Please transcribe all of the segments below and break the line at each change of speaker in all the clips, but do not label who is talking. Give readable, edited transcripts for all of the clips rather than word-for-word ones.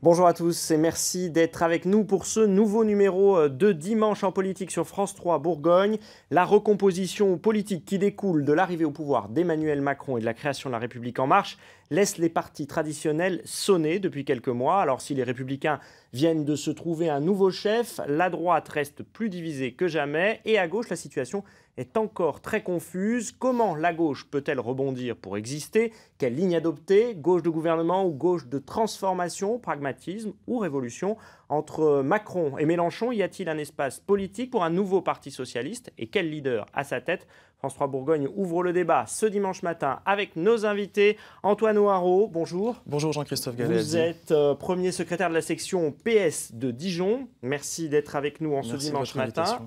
Bonjour à tous et merci d'être avec nous pour ce nouveau numéro de Dimanche en politique sur France 3 Bourgogne. La recomposition politique qui découle de l'arrivée au pouvoir d'Emmanuel Macron et de la création de la République En Marche laisse les partis traditionnels sonner depuis quelques mois. Alors si les Républicains viennent de se trouver un nouveau chef, la droite reste plus divisée que jamais et à gauche la situation est encore très confuse. Comment la gauche peut-elle rebondir pour exister? Quelle ligne adopter? Gauche de gouvernement ou gauche de transformation, pragmatisme ou révolution? Entre Macron et Mélenchon, y a-t-il un espace politique pour un nouveau parti socialiste? Et quel leader à sa tête? France 3 Bourgogne ouvre le débat ce dimanche matin avec nos invités. Antoine Ohareau, bonjour.
Bonjour Jean-Christophe Gallet.
Vous êtes premier secrétaire de la section PS de Dijon. Merci d'être avec nous ce dimanche matin.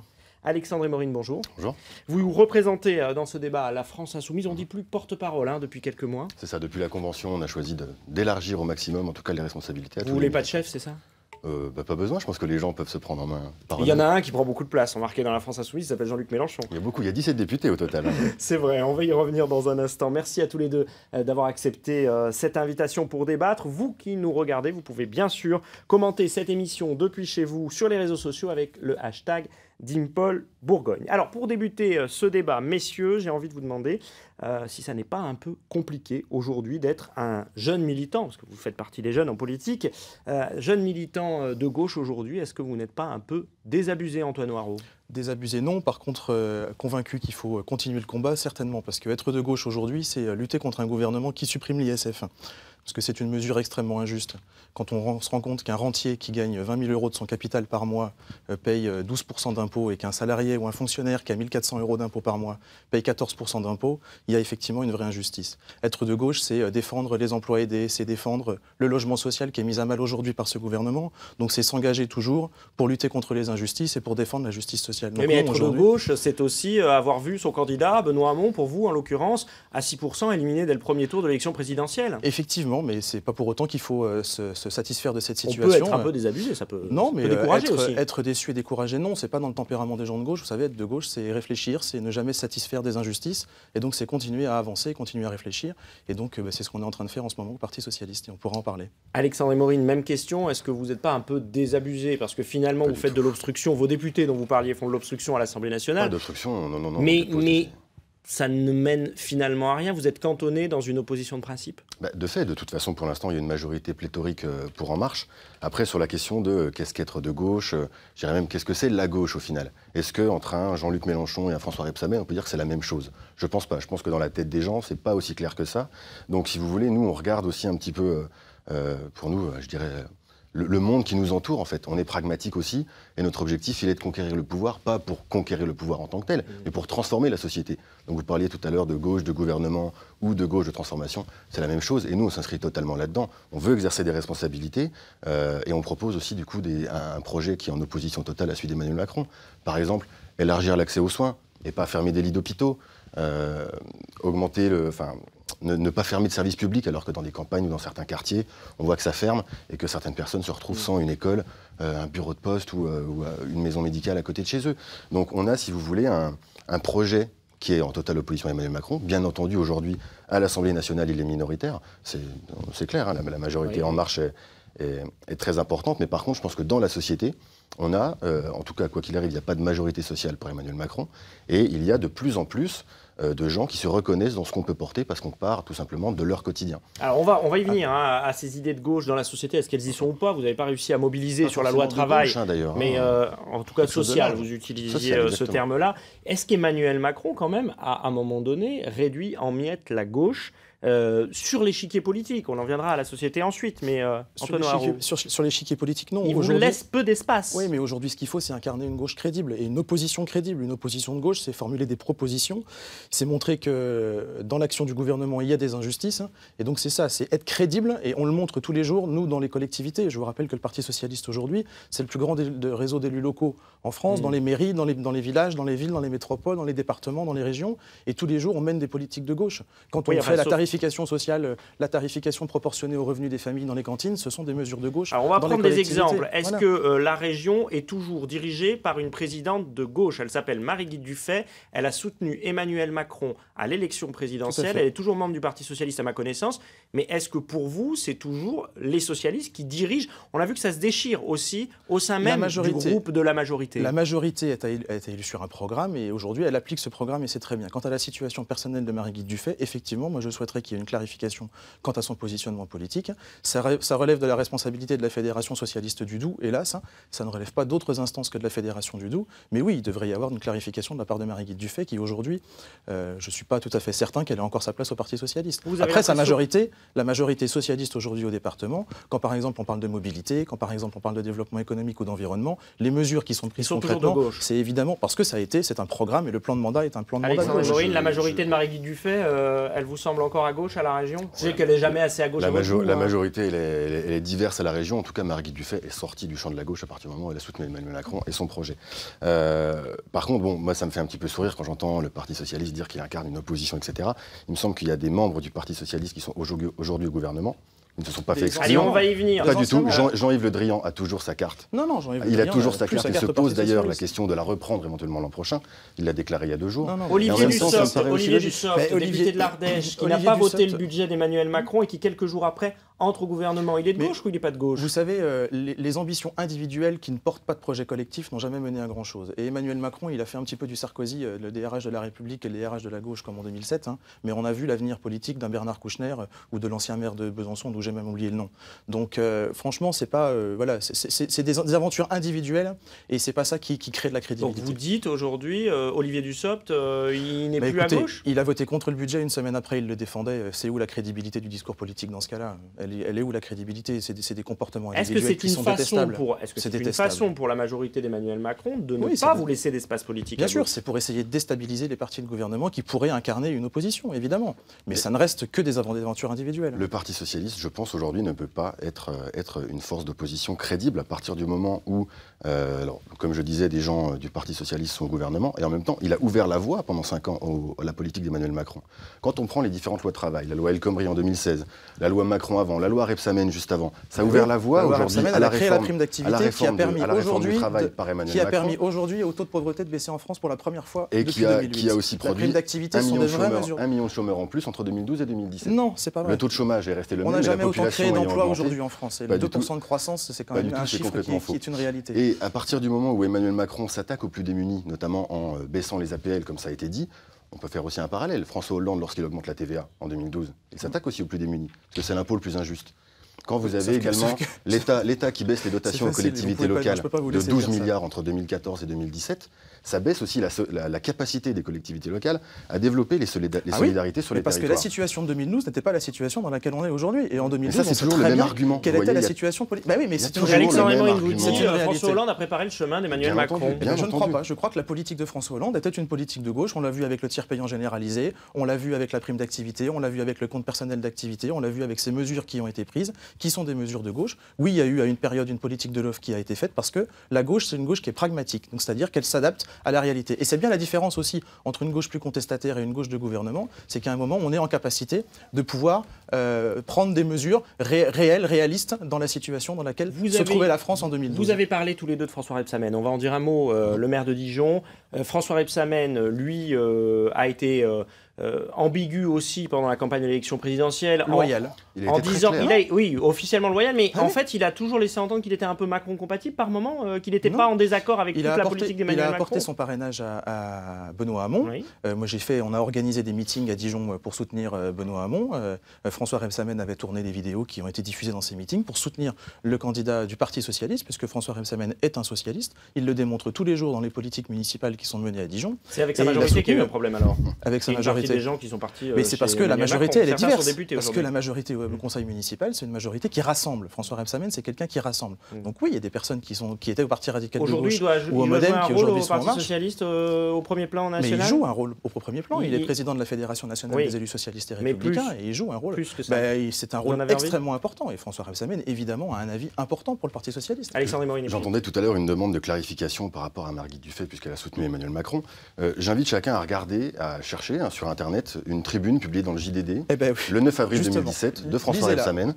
Alexandre Morin, bonjour.
Bonjour.
Vous représentez dans ce débat la France Insoumise. On ne dit plus porte-parole depuis quelques mois.
C'est ça, depuis la Convention, on a choisi d'élargir au maximum, en tout cas, les responsabilités.
Vous voulez pas de chef, c'est ça?
Pas besoin, je pense que les gens peuvent se prendre en main.
Il y en a un qui prend beaucoup de place, remarqué dans la France Insoumise, il s'appelle Jean-Luc Mélenchon.
Il y a 17 députés au total.
C'est vrai, on va y revenir dans un instant. Merci à tous les deux d'avoir accepté cette invitation pour débattre. Vous qui nous regardez, vous pouvez bien sûr commenter cette émission depuis chez vous sur les réseaux sociaux avec le hashtag Dimpol Bourgogne. Alors pour débuter ce débat, messieurs, j'ai envie de vous demander si ça n'est pas un peu compliqué aujourd'hui d'être un jeune militant, parce que vous faites partie des jeunes en politique, jeune militant de gauche aujourd'hui, est-ce que vous n'êtes pas un peu désabusé, Antoine Ohareau?
Désabusé, non. Par contre, convaincu qu'il faut continuer le combat, certainement. Parce qu'être de gauche aujourd'hui, c'est lutter contre un gouvernement qui supprime l'ISF. Parce que c'est une mesure extrêmement injuste. Quand on se rend compte qu'un rentier qui gagne 20 000 euros de son capital par mois paye 12% d'impôts et qu'un salarié ou un fonctionnaire qui a 1 400 euros d'impôts par mois paye 14% d'impôts, il y a effectivement une vraie injustice. Être de gauche, c'est défendre les emplois aidés, c'est défendre le logement social qui est mis à mal aujourd'hui par ce gouvernement. Donc c'est s'engager toujours pour lutter contre les injustices et pour défendre la justice sociale. Donc,
mais être de gauche, c'est aussi avoir vu son candidat, Benoît Hamon, pour vous en l'occurrence, à 6% éliminé dès le premier tour de l'élection présidentielle.
Effectivement, mais c'est pas pour autant qu'il faut se satisfaire de cette situation.
On peut être un peu désabusé, ça peut,
non, mais
décourager aussi.
Être déçu et découragé, non, c'est pas dans le tempérament des gens de gauche. Vous savez, être de gauche, c'est réfléchir, c'est ne jamais se satisfaire des injustices, et donc c'est continuer à avancer, continuer à réfléchir, et donc c'est ce qu'on est en train de faire en ce moment au Parti Socialiste, et on pourra en parler.
Alexandre Morin, même question, est-ce que vous n'êtes pas un peu désabusé? Parce que finalement, vous faites de l'obstruction, vos députés dont vous parliez font de l'obstruction à l'Assemblée nationale.
Pas d'obstruction, non.
Mais ça ne mène finalement à rien. Vous êtes cantonné dans une opposition de principe?
De fait, de toute façon, pour l'instant, il y a une majorité pléthorique pour En Marche. Après, sur la question de qu'est-ce qu'être de gauche, je dirais même qu'est-ce que c'est la gauche au final? Est-ce qu'entre un Jean-Luc Mélenchon et un François Rebsamen, on peut dire que c'est la même chose? Je pense pas. Je pense que dans la tête des gens, c'est pas aussi clair que ça. Donc, si vous voulez, nous, on regarde aussi un petit peu, pour nous, je dirais... Le monde qui nous entoure, en fait. On est pragmatique aussi, et notre objectif, il est de conquérir le pouvoir, pas pour conquérir le pouvoir en tant que tel, mais pour transformer la société. Donc vous parliez tout à l'heure de gauche de gouvernement ou de gauche de transformation, c'est la même chose, et nous, on s'inscrit totalement là-dedans. On veut exercer des responsabilités, et on propose aussi, du coup, un projet qui est en opposition totale à celui d'Emmanuel Macron. Par exemple, élargir l'accès aux soins, et pas fermer des lits d'hôpitaux, augmenter ne pas fermer de services publics, alors que dans des campagnes ou dans certains quartiers, on voit que ça ferme et que certaines personnes se retrouvent sans une école, un bureau de poste ou une maison médicale à côté de chez eux. Donc on a, si vous voulez, un projet qui est en totale opposition à Emmanuel Macron. Bien entendu, aujourd'hui, à l'Assemblée nationale, il est minoritaire. C'est clair, la majorité En Marche est très importante. Mais par contre, je pense que dans la société, on a, en tout cas, quoi qu'il arrive, il n'y a pas de majorité sociale pour Emmanuel Macron. Et il y a de plus en plus de gens qui se reconnaissent dans ce qu'on peut porter parce qu'on part tout simplement de leur quotidien.
Alors on va y venir à ces idées de gauche dans la société. Est-ce qu'elles y sont ou pas? Vous n'avez pas réussi à mobiliser sur la loi travail,
gauche, d'ailleurs,
mais en tout cas social, vous utilisiez ce terme-là. Est-ce qu'Emmanuel Macron, quand même, a à un moment donné réduit en miettes la gauche sur l'échiquier politique? On en viendra à la société ensuite, mais
sur l'échiquier politique, non.
Il vous laisse peu d'espace.
Oui, mais aujourd'hui, ce qu'il faut, c'est incarner une gauche crédible et une opposition crédible. Une opposition de gauche, c'est formuler des propositions, c'est montrer que dans l'action du gouvernement, il y a des injustices. Et donc, c'est ça, c'est être crédible, et on le montre tous les jours, nous, dans les collectivités. Je vous rappelle que le Parti Socialiste, aujourd'hui, c'est le plus grand réseau d'élus locaux en France, dans les mairies, dans les villages, dans les villes, dans les métropoles, dans les départements, dans les régions. Et tous les jours, on mène des politiques de gauche. Quand on fait la tarification sociale, la tarification proportionnée aux revenus des familles dans les cantines, ce sont des mesures de gauche.
Alors on va prendre des exemples. Est-ce que la région est toujours dirigée par une présidente de gauche? Elle s'appelle Marie-Guy Dufay. Elle a soutenu Emmanuel Macron à l'élection présidentielle. Elle est toujours membre du Parti socialiste à ma connaissance. Mais est-ce que pour vous, c'est toujours les socialistes qui dirigent? On a vu que ça se déchire aussi au sein même du groupe de la majorité.
La majorité a été élue sur un programme et aujourd'hui, elle applique ce programme et c'est très bien. Quant à la situation personnelle de Marie-Guilde Dufay, effectivement, moi je souhaiterais qu'il y ait une clarification quant à son positionnement politique. Ça relève de la responsabilité de la Fédération socialiste du Doubs, hélas. Ça ne relève pas d'autres instances que de la Fédération du Doubs. Mais oui, il devrait y avoir une clarification de la part de Marie-Guilde Dufay qui aujourd'hui, je ne suis pas tout à fait certain qu'elle ait encore sa place au Parti socialiste. Après, la majorité socialiste aujourd'hui au département, quand par exemple on parle de mobilité, quand par exemple on parle de développement économique ou d'environnement, les mesures qui sont prises concrètement, c'est évidemment parce que c'est un programme et le plan de mandat est un plan de mandat.
Alexandre Morin, la majorité de Marie-Guilde Dufay, elle vous semble encore à gauche à la région? Je sais qu'elle n'est jamais assez à gauche.
La majorité, elle est diverse à la région. En tout cas, Marie-Guilde Dufay est sortie du champ de la gauche à partir du moment où elle a soutenu Emmanuel Macron et son projet. Par contre, moi, ça me fait un petit peu sourire quand j'entends le Parti socialiste dire qu'il incarne une opposition, etc. Il me semble qu'il y a des membres du Parti socialiste qui sont aujourd'hui au gouvernement. Ils ne se sont pas fait exclure.
Allez, on va y venir.
Pas du tout. Jean-Yves Le Drian a toujours sa carte.
Non, Jean-Yves Le
Il
Drian
a toujours sa carte. Il se pose d'ailleurs la
socialiste.
question de la reprendre éventuellement l'an prochain. Il l'a déclaré il y a 2 jours.
Olivier Dussopt, député de l'Ardèche, qui n'a pas voté le budget d'Emmanuel Macron et qui, quelques jours après, entre au gouvernement. Il est de gauche ou il n'est pas de gauche?
Vous savez, les ambitions individuelles qui ne portent pas de projet collectif n'ont jamais mené à grand-chose. Et Emmanuel Macron, il a fait un petit peu du Sarkozy, le DRH de la République et le DRH de la gauche, comme en 2007. Mais on a vu l'avenir politique d'un Bernard Kouchner ou de l'ancien maire de Besançon, d'où j'ai même oublié le nom. Donc, franchement, c'est pas, c'est des aventures individuelles et c'est pas ça qui crée de la crédibilité.
Donc, vous dites aujourd'hui, Olivier Dussopt, il n'est plus à gauche?
Il a voté contre le budget, une semaine après, il le défendait. C'est où la crédibilité du discours politique dans ce cas-là? Elle est où la crédibilité? C'est des comportements individuels qui sont détestables.
Est-ce que c'est une façon pour la majorité d'Emmanuel Macron de ne pas vous laisser d'espace politique?
Bien sûr, c'est pour essayer de déstabiliser les partis de gouvernement qui pourraient incarner une opposition, évidemment. Mais ça ne reste que des aventures individuelles.
Le Parti socialiste, je pense, aujourd'hui, ne peut pas être une force d'opposition crédible à partir du moment où, alors, comme je disais, des gens du Parti socialiste sont au gouvernement, et en même temps, il a ouvert la voie pendant 5 ans à la politique d'Emmanuel Macron. Quand on prend les différentes lois de travail, la loi El Khomri en 2016, la loi Macron avant, la loi Rebsamen juste avant, ça a ouvert la voie aujourd'hui à la
prime d'activité qui a permis aujourd'hui au taux de pauvreté de baisser en France pour la première fois depuis 2008.
Qui a aussi produit 1 million de chômeurs en plus entre 2012 et 2017.
Non, c'est pas vrai.
Le taux de chômage est resté le même.
On n'a jamais autant créé d'emplois aujourd'hui en France. Et le 2% de croissance, c'est quand même un chiffre qui est une réalité.
Et à partir du moment où Emmanuel Macron s'attaque aux plus démunis, notamment en baissant les APL, comme ça a été dit, on peut faire aussi un parallèle. François Hollande, lorsqu'il augmente la TVA en 2012, il s'attaque aussi aux plus démunis, parce que c'est l'impôt le plus injuste. Quand vous avez également l'État qui baisse les dotations aux collectivités locales de 12 milliards entre 2014 et 2017, ça baisse aussi la capacité des collectivités locales à développer les solidarités sur les territoires.
Parce que la situation de 2012 n'était pas la situation dans laquelle on est aujourd'hui. Et en 2012,
ça, c'est toujours le même argument.
Quelle était la situation politique? Bah oui, mais c'est toujours
Alexandre Morin vous dit François Hollande a préparé le chemin d'Emmanuel Macron.
Je ne crois pas. Je crois que la politique de François Hollande était une politique de gauche. On l'a vu avec le tiers payant généralisé, on l'a vu avec la prime d'activité, on l'a vu avec le compte personnel d'activité, on l'a vu avec ces mesures qui ont été prises, qui sont des mesures de gauche. Oui, il y a eu à une période une politique de l'offre qui a été faite parce que la gauche, c'est une gauche qui est pragmatique. Donc, c'est-à-dire qu'elle s'adapte à la réalité. Et c'est bien la différence aussi entre une gauche plus contestataire et une gauche de gouvernement, c'est qu'à un moment, on est en capacité de pouvoir prendre des mesures réelles, réalistes dans la situation dans laquelle se trouvait la France en 2012.
Vous avez parlé tous les deux de François Rebsamen. On va en dire un mot. Le maire de Dijon, François Rebsamen, lui, a été ambigu aussi pendant la campagne de l'élection présidentielle.
Loyal.
En disant, oui, officiellement loyal, mais en fait, il a toujours laissé entendre qu'il était un peu Macron-compatible par moment, qu'il n'était pas en désaccord avec toute la politique d'Emmanuel Macron.
Il a apporté son parrainage à Benoît Hamon. Oui. Moi, on a organisé des meetings à Dijon pour soutenir Benoît Hamon. François Rebsamen avait tourné des vidéos qui ont été diffusées dans ces meetings pour soutenir le candidat du Parti socialiste, puisque François Rebsamen est un socialiste. Il le démontre tous les jours dans les politiques municipales qui sont menées à Dijon.
C'est avec sa majorité qu'il y a eu un problème alors.
Avec sa majorité.
Des gens qui sont partis.
Mais c'est parce que la majorité, elle est diverse. Parce que la majorité au conseil municipal, c'est une majorité qui rassemble. François Rebsamen, c'est quelqu'un qui rassemble. Donc oui, il y a des personnes qui étaient au Parti radical de gauche ou au Modem qui aujourd'hui sont en marche.
Parti socialiste au premier plan national.
Mais il joue un rôle au premier plan. Il est président de la Fédération nationale des élus socialistes et républicains et il joue un rôle.
Plus que ça.
C'est un rôle extrêmement important. Et François Rebsamen, évidemment, a un avis important pour le Parti socialiste.
Alexandre Morin.
J'entendais tout à l'heure une demande de clarification par rapport à Marie-Guilde Dufay, puisqu'elle a soutenu Emmanuel Macron. J'invite chacun à regarder, à chercher sur Internet une tribune publiée dans le JDD le 9 avril 2017 de François Rebsamen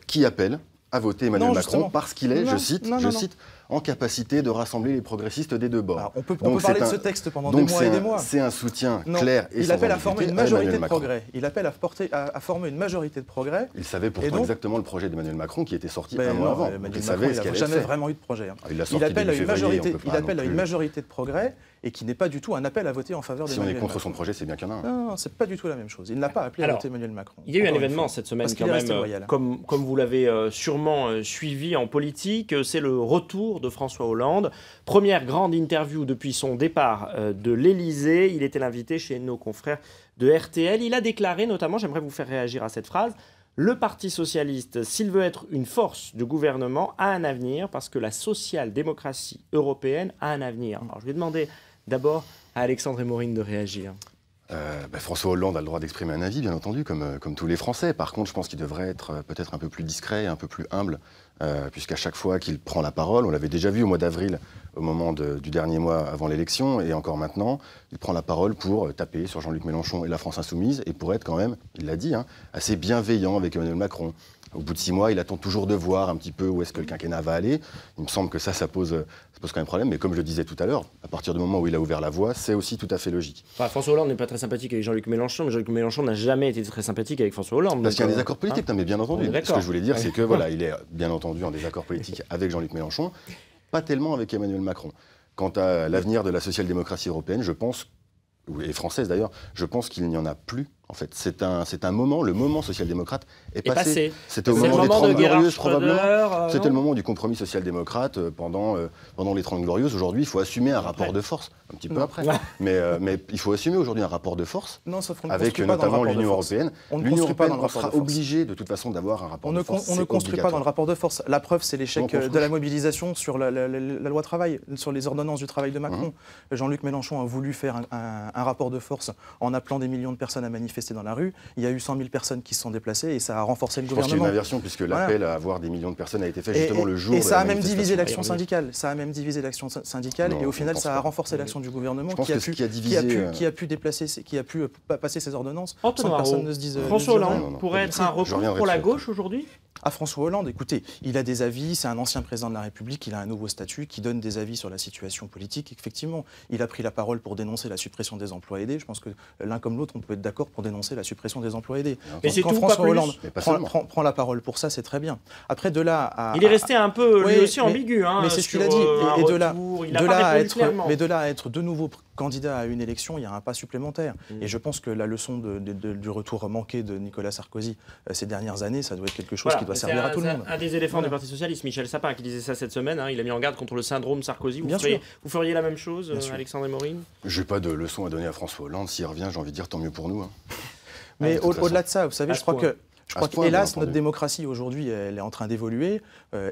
qui appelle à voter Emmanuel Macron parce qu'il est, je cite, en capacité de rassembler les progressistes des deux bords.
Alors, on peut parler de ce texte pendant des mois et des mois.
C'est un soutien clair et
il
sans
appelle à former une majorité de progrès. Il appelle à former une majorité de progrès.
Il savait pourtant exactement le projet d'Emmanuel Macron qui était sorti un mois avant.
Il n'a jamais vraiment eu de projet. Il appelle à une majorité de progrès et qui n'est pas du tout un appel à voter en faveur d'Emmanuel Macron.
Si on est contre son projet, c'est bien qu'il y en a un.
Non, c'est pas du tout la même chose. Il n'a pas appelé à voter Emmanuel Macron.
Il y a eu un événement cette semaine quand même, comme vous l'avez sûrement suivi en politique, c'est le retour de François Hollande. Première grande interview depuis son départ de l'Élysée. Il était l'invité chez nos confrères de RTL. Il a déclaré notamment, j'aimerais vous faire réagir à cette phrase, le Parti socialiste, s'il veut être une force du gouvernement, a un avenir parce que la social-démocratie européenne a un avenir. Alors je vais demander d'abord à Alexandre et Maureen de réagir.
François Hollande a le droit d'exprimer un avis, bien entendu, comme tous les Français. Par contre, je pense qu'il devrait être peut-être un peu plus discret, un peu plus humble, puisqu'à chaque fois qu'il prend la parole, on l'avait déjà vu au mois d'avril, au moment du dernier mois avant l'élection, et encore maintenant, il prend la parole pour taper sur Jean-Luc Mélenchon et la France insoumise, et pour être quand même, il l'a dit, assez bienveillant avec Emmanuel Macron. Au bout de 6 mois, il attend toujours de voir un petit peu où est-ce que le quinquennat va aller. Il me semble que ça pose quand même problème. Mais comme je le disais tout à l'heure, à partir du moment où il a ouvert la voie, c'est aussi tout à fait logique.
François Hollande n'est pas très sympathique avec Jean-Luc Mélenchon, mais Jean-Luc Mélenchon n'a jamais été très sympathique avec François Hollande.
Parce qu'il y a un désaccord politique, mais bien entendu. Ce que je voulais dire, c'est que il est bien entendu en désaccord politique avec Jean-Luc Mélenchon, pas tellement avec Emmanuel Macron. Quant à l'avenir de la social-démocratie européenne, je pense, et française d'ailleurs, je pense qu'il n'y en a plus. En fait, c'est un moment, le moment social-démocrate est passé. C'était au moment des 30 Glorieuses, probablement. C'était le moment du compromis social-démocrate pendant les 30 Glorieuses. Aujourd'hui, il faut assumer un rapport de force, un petit peu après. Mais il faut assumer aujourd'hui un rapport de force avec notamment l'Union européenne. L'Union européenne sera obligée de toute façon d'avoir un rapport de force.
On ne construit pas dans le rapport de force. La preuve, c'est l'échec de la mobilisation sur la loi travail, sur les ordonnances du travail de Macron. Jean-Luc Mélenchon a voulu faire un rapport de force en appelant des millions de personnes à manifester dans la rue. Il y a eu 100 000 personnes qui se sont déplacées et ça a renforcé le gouvernement.
Je pense qu'il y a une inversion puisque l'appel à avoir des millions de personnes a été fait justement le jour.
Et ça a même divisé l'action syndicale. Ça a même divisé l'action syndicale et au final ça a renforcé l'action du gouvernement qui a pu passer ses ordonnances sans que personne ne se dise.
François Hollande pourrait être un recours pour la gauche aujourd'hui ?
À François Hollande, écoutez, il a des avis, c'est un ancien président de la République, il a un nouveau statut qui donne des avis sur la situation politique. Effectivement, il a pris la parole pour dénoncer la suppression des emplois aidés. Je pense que l'un comme l'autre, on peut être d'accord pour dénoncer la suppression des emplois aidés.
Mais c'est
quand François Hollande prend la parole pour ça, c'est très bien. Après, de là à...
Il est resté un peu, lui aussi, ambigu.
Mais c'est ce qu'il a dit. Et de là à être de nouveau candidat à une élection, il y a un pas supplémentaire. Et je pense que la leçon du retour manqué de Nicolas Sarkozy ces dernières années, ça doit être quelque chose qui doit servir à tout le monde.
Un des éléphants du Parti socialiste, Michel Sapin, qui disait ça cette semaine, il a mis en garde contre le syndrome Sarkozy. Vous feriez la même chose, Alexandre et Maureen ?
Je n'ai pas de leçon à donner à François Hollande. S'il revient, j'ai envie de dire tant mieux pour nous.
Mais au-delà de ça, vous savez, je crois que... hélas, notre démocratie aujourd'hui, elle est en train d'évoluer.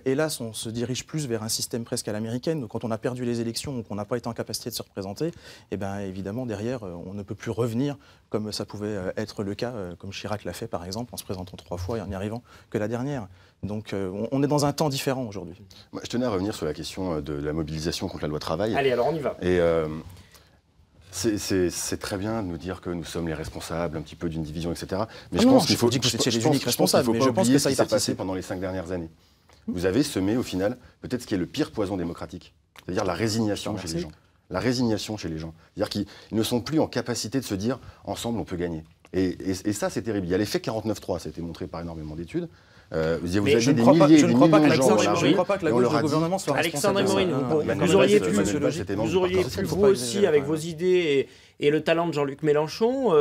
Hélas, on se dirige plus vers un système presque à l'américaine. Quand on a perdu les élections ou qu'on n'a pas été en capacité de se représenter, eh bien, évidemment, derrière, on ne peut plus revenir comme ça pouvait être le cas, comme Chirac l'a fait, par exemple, en se présentant 3 fois et en n'y arrivant que la dernière. Donc, on est dans un temps différent aujourd'hui.
Je tenais à revenir sur la question de la mobilisation contre la loi travail.
Allez, alors on y va.
Et c'est très bien de nous dire que nous sommes les responsables un petit peu d'une division, etc. Mais je pense qu'il faut pas oublier ce qui s'est passé pendant les 5 dernières années. Vous avez semé au final peut-être ce qui est le pire poison démocratique, c'est-à-dire la résignation chez les gens. La résignation chez les gens. C'est-à-dire qu'ils ne sont plus en capacité de se dire ensemble on peut gagner. Et ça c'est terrible. Il y a l'effet 49.3, ça a été montré par énormément d'études. Vous avez des milliers et des millions de gens dans la rue.
Je ne crois pas que la gauche du gouvernement soit
Alexandre et Maureen,
vous
auriez pu, vous aussi, avec vos idées et le talent de Jean-Luc Mélenchon,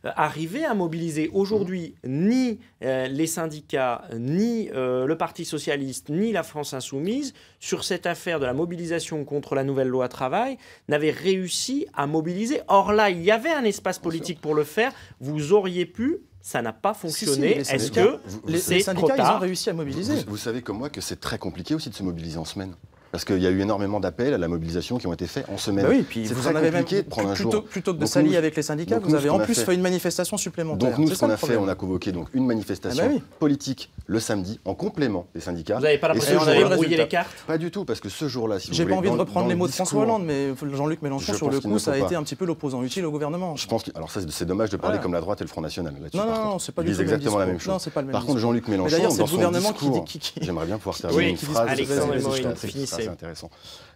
arriver à mobiliser aujourd'hui ni les syndicats, ni le Parti socialiste, ni la France insoumise sur cette affaire de la mobilisation contre la nouvelle loi travail, n'avaient réussi à mobiliser. Or là, il y avait un espace politique pour le faire. Vous auriez pu. Ça n'a pas fonctionné. Est-ce que
les syndicats, ils ont réussi à mobiliser?
Vous savez comme moi que c'est très compliqué aussi de se mobiliser en semaine. Parce qu'il y a eu énormément d'appels à la mobilisation qui ont été faits en semaine.
Bah oui, puis vous en avez même de prendre un jour. Plutôt que de s'allier avec les syndicats, vous avez en plus fait une manifestation supplémentaire.
Donc nous, ce qu'on a fait, on a convoqué donc une manifestation politique le samedi en complément des syndicats.
Vous n'avez pas l'impression qu'on avait brouillé les cartes?
Pas du tout, parce que ce jour-là, si vous
voulez... J'ai pas envie de reprendre les mots de François Hollande, mais Jean-Luc Mélenchon, sur le coup, ça a été un petit peu l'opposant utile au gouvernement.
Je pense que... Alors ça, c'est dommage de parler comme la droite et le Front National.
Non, c'est pas du tout
exactement la même chose. Par contre, Jean-Luc Mélenchon, dans son discours, j'aimerais bien pouvoir terminer une phrase.
Alexandre et Maureen, finissez
assez intéressant.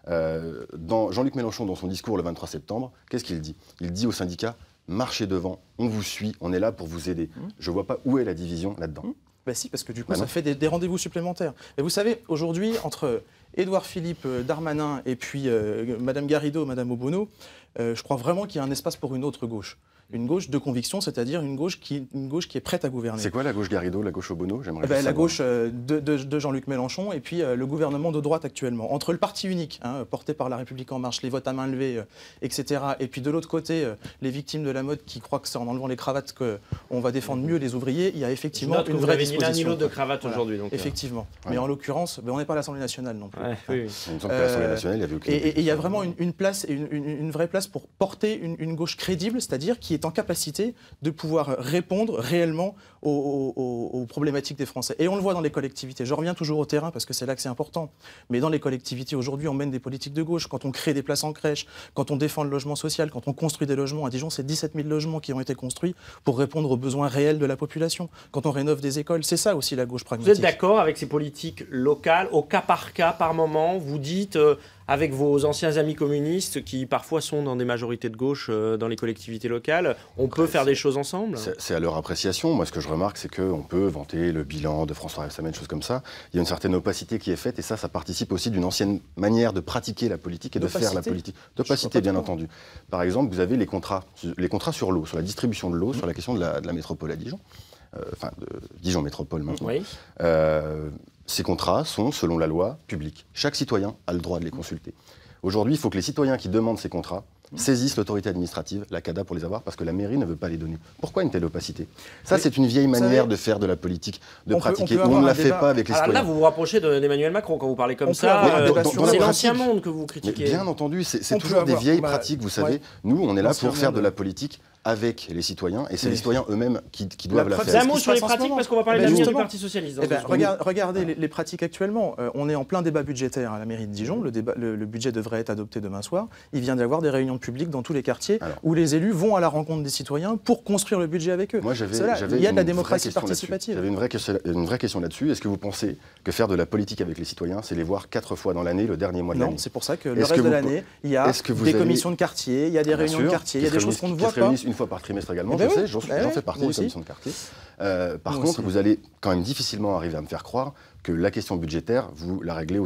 Jean-Luc Mélenchon, dans son discours le 23 septembre, qu'est-ce qu'il dit? Il dit aux syndicats, marchez devant, on vous suit, on est là pour vous aider. Je ne vois pas où est la division là-dedans.
Ben si, parce que du coup, ça fait des rendez-vous supplémentaires. Et vous savez, aujourd'hui, entre Édouard Philippe, Darmanin et puis Madame Garrido, Madame Obono, je crois vraiment qu'il y a un espace pour une autre gauche. Une gauche de conviction, c'est-à-dire une gauche qui est prête à gouverner.
C'est quoi la gauche Garrido, la gauche Obono?
La gauche de Jean-Luc Mélenchon et puis le gouvernement de droite actuellement. Entre le parti unique, porté par La République En Marche, les votes à main levée, etc. Et puis de l'autre côté, les victimes de la mode qui croient que c'est en enlevant les cravates qu'on va défendre mieux les ouvriers, il y a effectivement une vraie disposition.
Vous n'avez ni l'un ni l'autre de cravate aujourd'hui.
Effectivement. Mais en l'occurrence, on n'est pas à l'Assemblée nationale non plus.
Il me semble qu'à l'Assemblée nationale, il y avait aucune.
Et il y a vraiment une place, une vraie place pour porter une gauche crédible, c'est-à-dire qui est en capacité de pouvoir répondre réellement aux problématiques des Français. Et on le voit dans les collectivités. Je reviens toujours au terrain parce que c'est là que c'est important. Mais dans les collectivités, aujourd'hui, on mène des politiques de gauche. Quand on crée des places en crèche, quand on défend le logement social, quand on construit des logements. À Dijon, c'est 17 000 logements qui ont été construits pour répondre aux besoins réels de la population. Quand on rénove des écoles, c'est ça aussi la gauche pragmatique.
Vous êtes d'accord avec ces politiques locales, au cas par cas, par moment? Vous dites, avec vos anciens amis communistes qui parfois sont dans des majorités de gauche dans les collectivités locales, on peut faire des choses ensemble?
C'est à leur appréciation. Moi, ce que je remarque, c'est qu'on peut vanter le bilan de François Rebsamen, choses comme ça. Il y a une certaine opacité qui est faite et ça participe aussi d'une ancienne manière de pratiquer la politique et de faire la politique. D'opacité, bien entendu. Par exemple, vous avez les contrats sur l'eau, sur la distribution de l'eau, sur la question de la métropole à Dijon. De Dijon Métropole maintenant.
Oui.
Ces contrats sont, selon la loi, publics. Chaque citoyen a le droit de les consulter. Aujourd'hui, il faut que les citoyens qui demandent ces contrats saisissent l'autorité administrative, la CADA, pour les avoir, parce que la mairie ne veut pas les donner. Pourquoi une telle opacité? Ça, c'est une vieille manière de faire de la politique, de pratiquer. On ne la fait pas avec les citoyens.
Là, vous vous rapprochez d'Emmanuel Macron quand vous parlez comme ça. C'est l'ancien monde que vous critiquez.
Mais bien entendu, c'est toujours des vieilles pratiques, vous savez. Nous, on est là pour faire de la politique avec les citoyens, et c'est les citoyens eux-mêmes qui doivent la faire.
Un mot sur les pratiques, parce qu'on va parler de l'avenir du Parti Socialiste.
Regardez les pratiques actuellement. On est en plein débat budgétaire à la mairie de Dijon. Le budget devrait être adopté demain soir. Il vient d'y avoir des réunions publiques dans tous les quartiers où les élus vont à la rencontre des citoyens pour construire le budget avec eux.
Moi, il
y a de la démocratie participative.
J'avais une vraie question là-dessus. Est-ce que vous pensez que faire de la politique avec les citoyens, c'est les voir 4 fois dans l'année, le dernier mois de l'année?
Non, c'est pour ça que le reste de l'année, il y a des commissions de quartier, il y a des réunions de quartier, il y a des choses qu'on ne voit pas.
Une fois par trimestre également, je sais, j'en fais partie des commissions de quartier. Par contre, vous allez quand même difficilement arriver à me faire croire que la question budgétaire, vous la réglez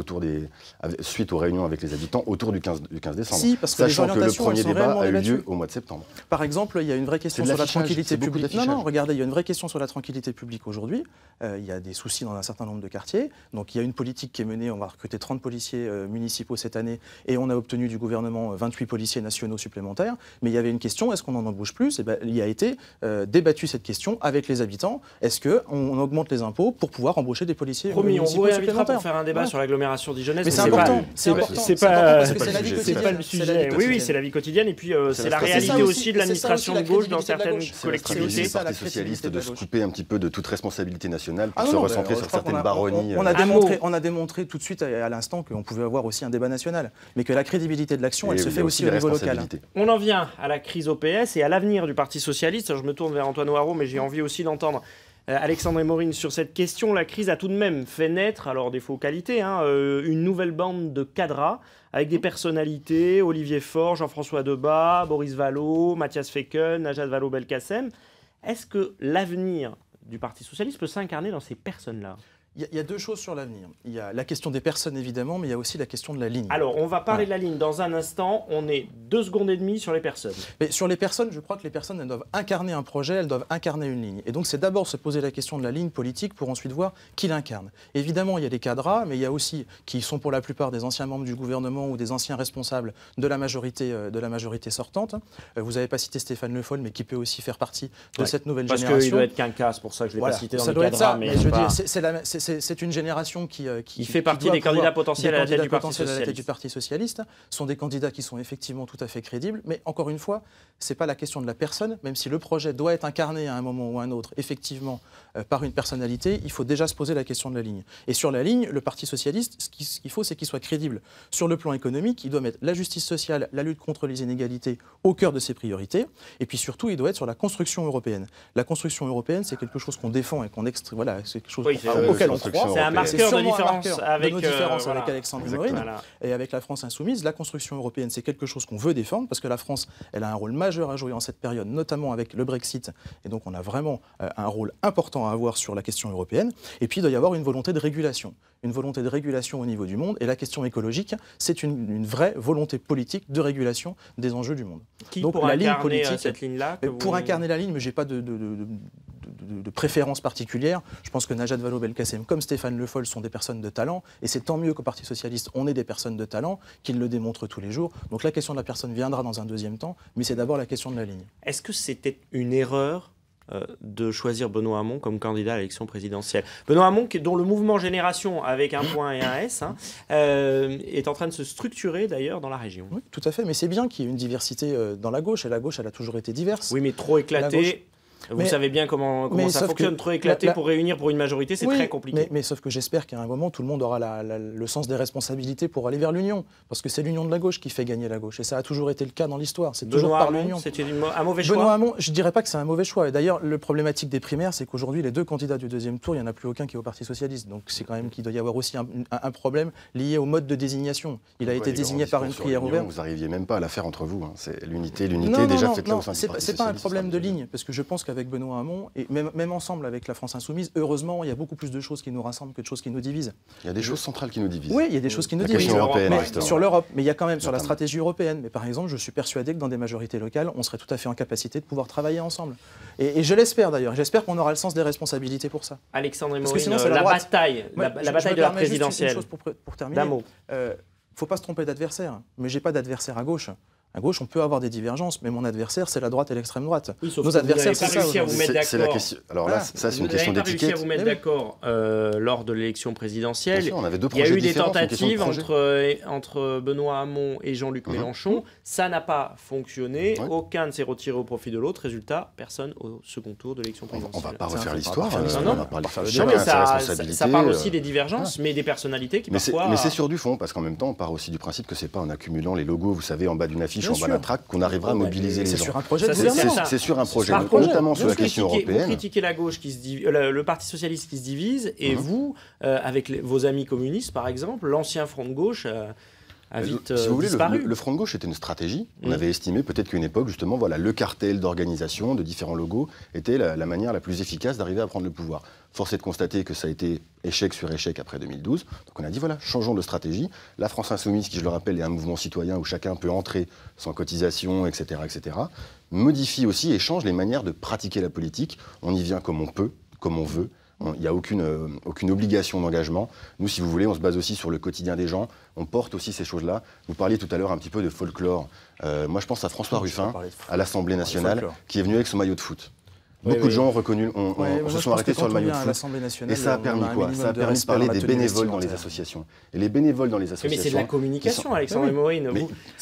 suite aux réunions avec les habitants autour du 15 décembre.
Si, parce que
sachant que le premier débat a eu lieu au mois de septembre.
Par exemple, il y a une vraie question sur la tranquillité publique. Non, regardez, il y a une vraie question sur la tranquillité publique aujourd'hui. Il y a des soucis dans un certain nombre de quartiers. Donc il y a une politique qui est menée, on va recruter 30 policiers municipaux cette année et on a obtenu du gouvernement 28 policiers nationaux supplémentaires. Mais il y avait une question, est-ce qu'on en embauche plus? Il y a été débattu cette question avec les habitants. Est-ce qu'on augmente les impôts pour pouvoir embaucher des policiers municipaux
on vous réinvitera pour faire un débat sur l'agglomération dijonnaise.
Mais c'est important.
C'est pas le sujet. Oui, c'est la vie quotidienne. Et puis c'est la réalité aussi de l'administration de gauche dans certaines collectivités.
C'est la Parti socialiste de se couper un petit peu de toute responsabilité nationale pour se recentrer sur certaines baronnies.
On a démontré tout de suite à l'instant qu'on pouvait avoir aussi un débat national, mais que la crédibilité de l'action, elle se fait aussi au niveau local.
On en vient à la crise au PS et à l'avenir du Parti socialiste. Je me tourne vers Antoine Noiraud, mais j'ai envie aussi d'entendre Alexandre Morin sur cette question. La crise a tout de même fait naître, alors des faux qualités, une nouvelle bande de cadras avec des personnalités, Olivier Faure, Jean-François Debat, Boris Vallaud, Mathias Feken, Najat Vallaud-Belkacem. Est-ce que l'avenir du Parti socialiste peut s'incarner dans ces personnes-là ?
Il y a deux choses sur l'avenir. Il y a la question des personnes, évidemment, mais il y a aussi la question de la ligne.
Alors, on va parler de la ligne dans un instant. On est 2 secondes et demie sur les personnes.
Mais sur les personnes, je crois que les personnes, elles doivent incarner un projet, elles doivent incarner une ligne. Et donc, c'est d'abord se poser la question de la ligne politique pour ensuite voir qui l'incarne. Évidemment, il y a des cadras, mais il y a aussi, qui sont pour la plupart des anciens membres du gouvernement ou des anciens responsables de la majorité sortante. Vous n'avez pas cité Stéphane Le Foll, mais qui peut aussi faire partie de cette nouvelle génération.
Parce qu'il doit être qu'un cas, c'est pour ça que je ne l'ai pas cité dans les cadras.
Mais je veux dire, c'est une génération qui
fait partie des candidats potentiels à la tête
du Parti socialiste. Ce sont des candidats qui sont effectivement tout à fait crédibles, mais encore une fois, ce n'est pas la question de la personne, même si le projet doit être incarné à un moment ou à un autre, effectivement, par une personnalité, il faut déjà se poser la question de la ligne. Et sur la ligne, le Parti socialiste, ce qu'il faut, c'est qu'il soit crédible. Sur le plan économique, il doit mettre la justice sociale, la lutte contre les inégalités au cœur de ses priorités, et puis surtout, il doit être sur la construction européenne. La construction européenne, c'est quelque chose qu'on défend et qu'on c'est quelque chose auquel
construction
C'est un
européenne.
marqueur de
sûrement un
différence
marqueur
avec,
de nos différences
voilà.
avec Alexandre
Exactement.
Morin
Voilà.
et avec la France insoumise. La construction européenne, c'est quelque chose qu'on veut défendre parce que la France, elle a un rôle majeur à jouer en cette période, notamment avec le Brexit. Et donc, on a vraiment un rôle important à avoir sur la question européenne. Et puis, il doit y avoir une volonté de régulation. Une volonté de régulation au niveau du monde. Et la question écologique, c'est une vraie volonté politique de régulation des enjeux du monde.
Qui
Donc,
pour
la ligne
incarner
politique,
cette ligne-là
Pour incarner la ligne, je n'ai pas de préférence particulière. Je pense que Najat Vallaud-Belkacem, comme Stéphane Le Foll, sont des personnes de talent. Et c'est tant mieux qu'au Parti socialiste, on ait des personnes de talent, qu'ils le démontrent tous les jours. Donc la question de la personne viendra dans un deuxième temps, mais c'est d'abord la question de la ligne.
Est-ce que c'était une erreur de choisir Benoît Hamon comme candidat à l'élection présidentielle? Benoît Hamon, dont le mouvement Génération, avec un point et un S, est en train de se structurer d'ailleurs dans la région.
Oui, tout à fait, mais c'est bien qu'il y ait une diversité dans la gauche, et la gauche, elle a toujours été diverse.
Oui, mais trop éclaté. Vous savez bien comment ça fonctionne, trop éclaté pour réunir pour une majorité, c'est très compliqué.
Mais sauf que j'espère qu'à un moment, tout le monde aura le sens des responsabilités pour aller vers l'union. Parce que c'est l'union de la gauche qui fait gagner la gauche. Et ça a toujours été le cas dans l'histoire. C'est toujours par l'union.
C'était un mauvais choix.
Benoît Hamon, je ne dirais pas que c'est un mauvais choix. Et d'ailleurs, le problématique des primaires, c'est qu'aujourd'hui, les deux candidats du deuxième tour, il n'y en a plus aucun qui est au Parti socialiste. Donc c'est quand même qu'il doit y avoir aussi un problème lié au mode de désignation. Il a été désigné par une prière ouverte.
Vous n'arriviez même pas à la faire entre vous. C'est l'unité déjà faite là au sein du Parti socialiste.
C'est pas un problème de ligne. Parce que je pense qu'avec Benoît Hamon, et même ensemble avec la France insoumise, heureusement, il y a beaucoup plus de choses qui nous rassemblent que de choses qui nous divisent.
Il y a des choses centrales qui nous divisent.
Oui, il y a des choses qui nous
La
divisent.
question européenne,
Sur l'Europe, mais il y a quand même sur la stratégie européenne. Mais par exemple, je suis persuadé que dans des majorités locales, on serait tout à fait en capacité de pouvoir travailler ensemble. Et je l'espère d'ailleurs. J'espère qu'on aura le sens des responsabilités pour ça.
Alexandre
Parce que sinon,
Morin,
c'est
la
droite.
bataille,
Ouais,
la bataille de la présidentielle.
Une chose pour terminer.
D'un mot.
Faut pas se tromper d'adversaire. Mais j'ai pas d'adversaire à gauche. À gauche, on peut avoir des divergences, mais mon adversaire, c'est la droite et l'extrême droite.
Oui, sauf
nos
que
adversaires,
vous
c'est
n'avez pas
ça.
réussi à vous mettre
C'est la
d'accord.
question. Alors là, ça, c'est une question
Vous n'avez pas réussi à
d'étiquette.
vous mettre d'accord lors de l'élection présidentielle.
Bien sûr, on avait deux
Il y a
projets
eu des
différents, c'est une question de
tentatives
projet.
entre Benoît Hamon et Jean-Luc Mélenchon. Ça n'a pas fonctionné.
Ouais.
Aucun ne s'est retiré au profit de l'autre. Résultat, personne au second tour de l'élection
On ne
présidentielle.
va pas refaire
un
l'histoire.
peu
l'histoire.
On va parler
Non,
Non,
chacun
mais
a sa responsabilité.
ça parle aussi des divergences, mais des personnalités qui parfois...
Mais c'est sur du fond, parce qu'en même temps, on part aussi du principe que c'est pas en accumulant les logos, vous savez, en bas d'une affiche,
Bien
en bas d'un
sûr.
tract, qu'on arrivera à mobiliser les
C'est
gens.
sur un projet de
Ça,
gouvernement.
C'est sur un projet,
Par contre,
notamment sur
vous
la question
critiquez- Vous
européenne.
critiquez la gauche qui se divise, le Parti socialiste qui se divise, et vous, avec vos amis communistes, par exemple, l'ancien Front de gauche a vite
Si vous voulez,
disparu.
le Front de gauche était une stratégie. On avait estimé peut-être qu'à une époque, justement, voilà, le cartel d'organisation de différents logos était la manière la plus efficace d'arriver à prendre le pouvoir. Force est de constater que ça a été échec sur échec après 2012. Donc on a dit, voilà, changeons de stratégie. La France insoumise, qui je le rappelle, est un mouvement citoyen où chacun peut entrer sans cotisation, etc., modifie aussi et change les manières de pratiquer la politique. On y vient comme on peut, comme on veut. Il n'y a aucune obligation d'engagement. Nous, si vous voulez, on se base aussi sur le quotidien des gens. On porte aussi ces choses-là. Vous parliez tout à l'heure un petit peu de folklore. Moi, je pense à François Ruffin, à l'Assemblée nationale, qui est venu avec son maillot de foot. Beaucoup de gens ont reconnu, se sont arrêtés sur le maillot de foot. Et ça a permis quoi? Ça a permis de parler des bénévoles dans les associations. Et les bénévoles dans les associations...
Mais c'est de la communication, Alexandre Morin.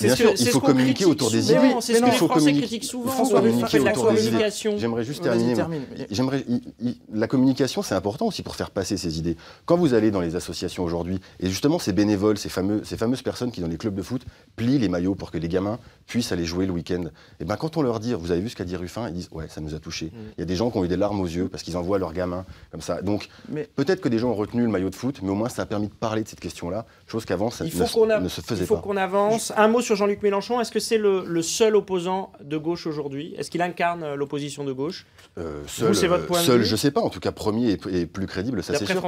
Bien sûr, il faut communiquer autour des idées.
C'est ce que les Français critiquent souvent.
Il faut communiquer autour des idées.
Communication.
J'aimerais juste terminer. La communication, c'est important aussi pour faire passer ces idées. Quand vous allez dans les associations aujourd'hui, et justement ces bénévoles, ces fameuses personnes qui dans les clubs de foot plient les maillots pour que les gamins puissent aller jouer le week-end, et ben quand on leur dit, vous avez vu ce qu'a dit Ruffin, ils disent ouais, ça nous a touchés. Il y a des gens qui ont eu des larmes aux yeux parce qu'ils envoient leurs gamins comme ça. Donc peut-être que des gens ont retenu le maillot de foot, mais au moins ça a permis de parler de cette question-là, chose qu'avant ça ne se faisait pas.
Il faut qu'on avance. Un mot sur Jean-Luc Mélenchon. Est-ce que c'est le seul opposant de gauche aujourd'hui? Est-ce qu'il incarne l'opposition de gauche? C'est votre point de
Seul,
vue?
je ne sais pas. En tout cas, premier et plus crédible, ça c'est sûr,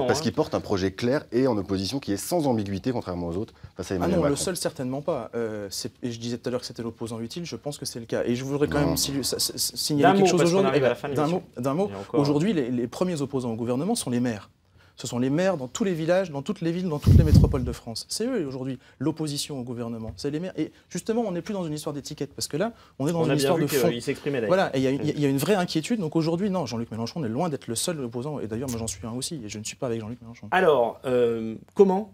parce qu'il porte un projet clair et en opposition qui est sans ambiguïté, contrairement aux autres, face à Emmanuel Macron.
Le seul, certainement pas. Et je disais tout à l'heure que c'était l'opposant utile, je pense que c'est le cas. Et je voudrais quand même signaler quelque chose aujourd'hui. D'un mot. Aujourd'hui, les premiers opposants au gouvernement sont les maires. Ce sont les maires dans tous les villages, dans toutes les villes, dans toutes les métropoles de France. C'est eux aujourd'hui l'opposition au gouvernement. C'est les maires. Et justement, on n'est plus dans une histoire d'étiquette parce que là, on est dans une histoire de fond.
Il s'exprimait d'ailleurs.
Voilà, et il y a une vraie inquiétude. Donc aujourd'hui, non, Jean-Luc Mélenchon est loin d'être le seul opposant. Et d'ailleurs, moi j'en suis un aussi. Et je ne suis pas avec Jean-Luc Mélenchon.
Alors, comment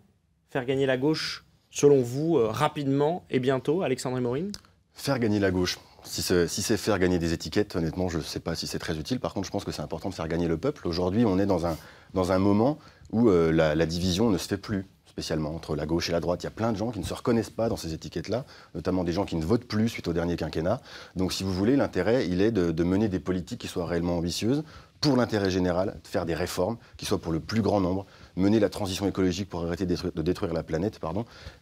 faire gagner la gauche, selon vous, rapidement et bientôt, Alexandre Morin?
Faire gagner la gauche. Si c'est faire gagner des étiquettes, honnêtement, je ne sais pas si c'est très utile. Par contre, je pense que c'est important de faire gagner le peuple. Aujourd'hui, on est dans un moment où la division ne se fait plus spécialement entre la gauche et la droite. Il y a plein de gens qui ne se reconnaissent pas dans ces étiquettes-là, notamment des gens qui ne votent plus suite au dernier quinquennat. Donc, si vous voulez, l'intérêt, il est de mener des politiques qui soient réellement ambitieuses pour l'intérêt général, de faire des réformes qui soient pour le plus grand nombre, mener la transition écologique pour arrêter de détruire la planète,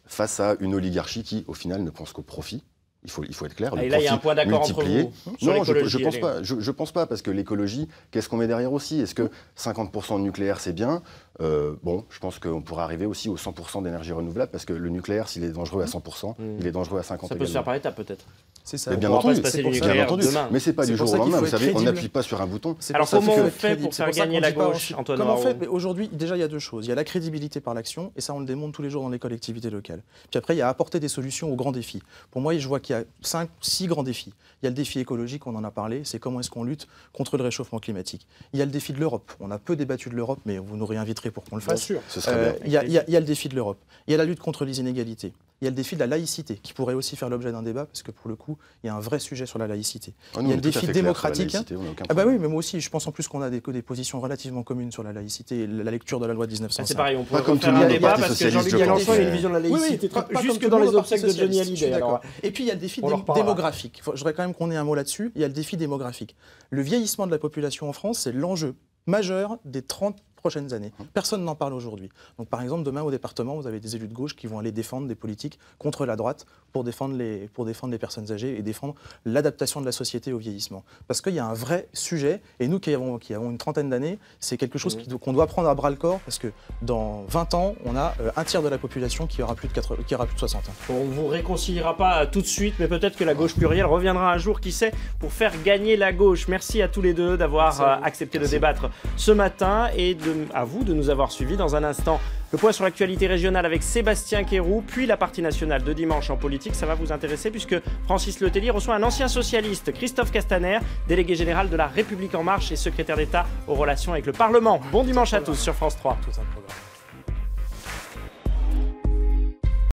face à une oligarchie qui, au final, ne pense qu'au profit. Il faut être clair.
Et là, il y a un point d'accord entre vous sur
non, je pense pas, parce que l'écologie, qu'est-ce qu'on met derrière aussi? Est-ce que 50% de nucléaire, c'est bien? Bon, je pense qu'on pourra arriver aussi aux 100% d'énergie renouvelable, parce que le nucléaire, s'il est dangereux à 100%, il est dangereux à 50%. Ça
peut se faire par étapes, peut-être.
C'est ça.
Bien entendu,
demain.
Mais c'est pas du jour au lendemain. Vous savez, on n'appuie pas sur un bouton.
Alors comment on fait pour faire gagner la gauche, Antoine?
Comment on fait? Aujourd'hui, déjà, il y a deux choses. Il y a la crédibilité par l'action, et ça, on le démontre tous les jours dans les collectivités locales. Puis après, il y a apporter des solutions aux grands défis. Pour moi, je vois qu'il y a 6 grands défis. Il y a le défi écologique, on en a parlé, c'est comment est-ce qu'on lutte contre le réchauffement climatique. Il y a le défi de l'Europe. On a peu débattu de l'Europe, mais vous nous réinviterez pour qu'on le fasse.
Bien sûr.
Ce serait bien.
Il y a le défi de l'Europe. Il y a la lutte contre les inégalités. Il y a le défi de la laïcité, qui pourrait aussi faire l'objet d'un débat, parce que pour le coup, il y a un vrai sujet sur la laïcité. Il y a le défi démocratique. Ah bah oui, mais moi aussi, je pense en plus qu'on a des positions relativement communes sur la laïcité et la lecture de la loi de 1905.
C'est pareil, on pourrait refaire un débat, parce que Jean-Luc Mélenchon a une vision de la laïcité, jusque dans les obsèques de Johnny Hallyday.
Et puis il y a le défi démographique. Je voudrais quand même qu'on ait un mot là-dessus. Il y a le défi démographique. Le vieillissement de la population en France, c'est l'enjeu majeur des 30 prochaines années. Personne n'en parle aujourd'hui. Donc par exemple, demain au département, vous avez des élus de gauche qui vont aller défendre des politiques contre la droite pour défendre les personnes âgées et défendre l'adaptation de la société au vieillissement. Parce qu'il y a un vrai sujet, et nous qui avons une trentaine d'années, c'est quelque chose qu'on doit prendre à bras-le-corps, parce que dans 20 ans, on a un tiers de la population qui aura plus de 60 ans.
On ne vous réconciliera pas tout de suite, mais peut-être que la gauche plurielle reviendra un jour, qui sait, pour faire gagner la gauche. Merci à tous les deux d'avoir accepté de débattre ce matin, et à vous de nous avoir suivis. Dans un instant, le point sur l'actualité régionale avec Sébastien Quéroux, puis la partie nationale de Dimanche en politique. Ça va vous intéresser puisque Francis Letellier reçoit un ancien socialiste, Christophe Castaner, délégué général de La République En Marche et secrétaire d'État aux relations avec le Parlement. Bon dimanche à tous sur France 3. Tout un programme.